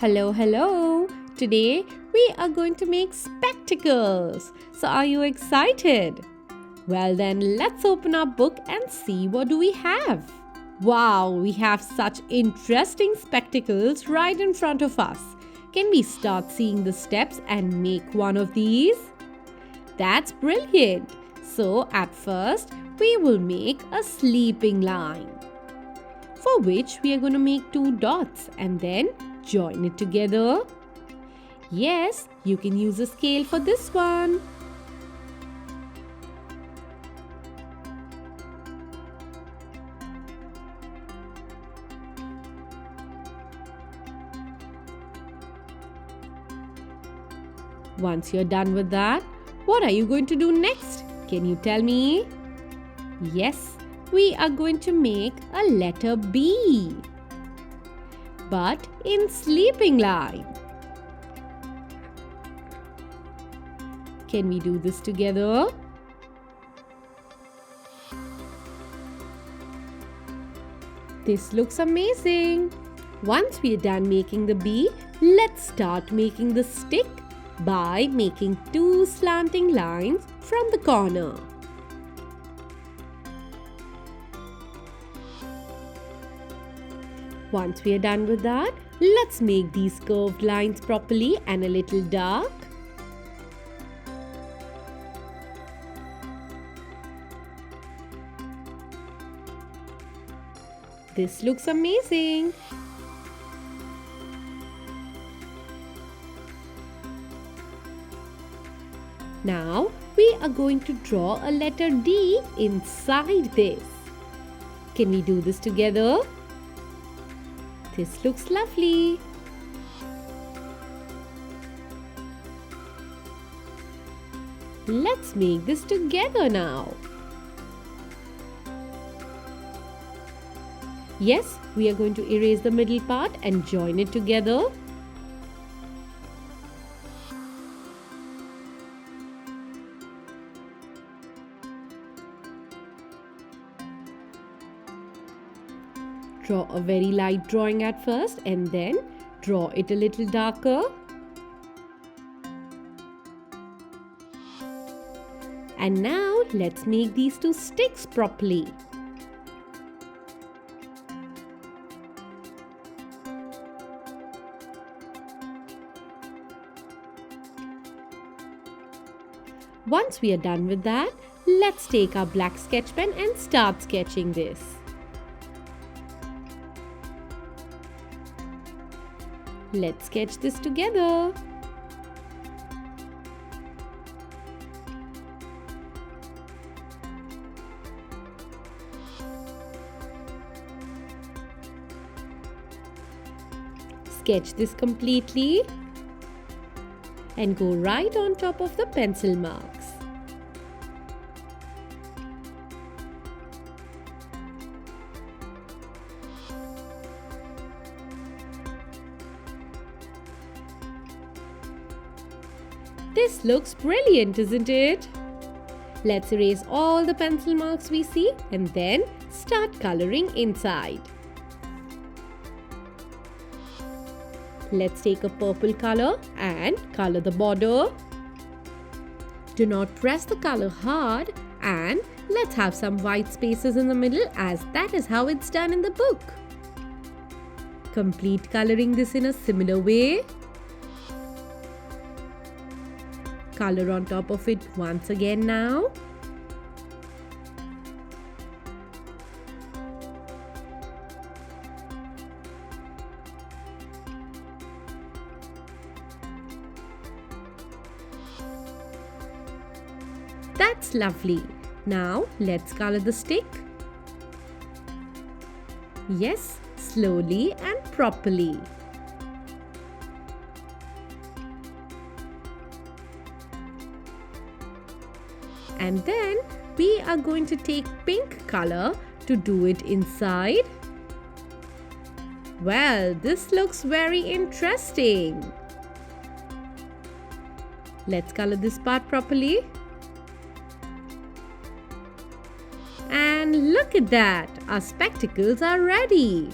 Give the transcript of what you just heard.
Hello, hello! Today we are going to make spectacles. So are you excited? Well then let's open our book and see what do we have. Wow, we have such interesting spectacles right in front of us. Can we start seeing the steps and make one of these? That's brilliant! So at first we will make a sleeping line, for which we are going to make 2 dots and then join it together. Yes, you can use a scale for this one. Once you're done with that, what are you going to do next? Can you tell me? Yes, we are going to make a letter B, but in sleeping line. Can we do this together? This looks amazing. Once we are done making the B, let's start making the stick by making 2 slanting lines from the corner. Once we are done with that, let's make these curved lines properly and a little dark. This looks amazing. Now we are going to draw a letter D inside this. Can we do this together? This looks lovely. Let's make this together now. Yes, we are going to erase the middle part and join it together. Draw a very light drawing at first and then draw it a little darker. And now let's make these 2 sticks properly. Once we are done with that, let's take our black sketch pen and start sketching this. Let's sketch this together. Sketch this completely and go right on top of the pencil marks. This looks brilliant, isn't it? Let's erase all the pencil marks we see and then start coloring inside. Let's take a purple color and color the border. Do not press the color hard and let's have some white spaces in the middle, as that is how it's done in the book. Complete coloring this in a similar way. Color on top of it once again now. That's lovely. Now let's color the stick. Yes, slowly and properly. And then we are going to take pink color to do it inside. Well, this looks very interesting. Let's color this part properly. And look at that, our spectacles are ready.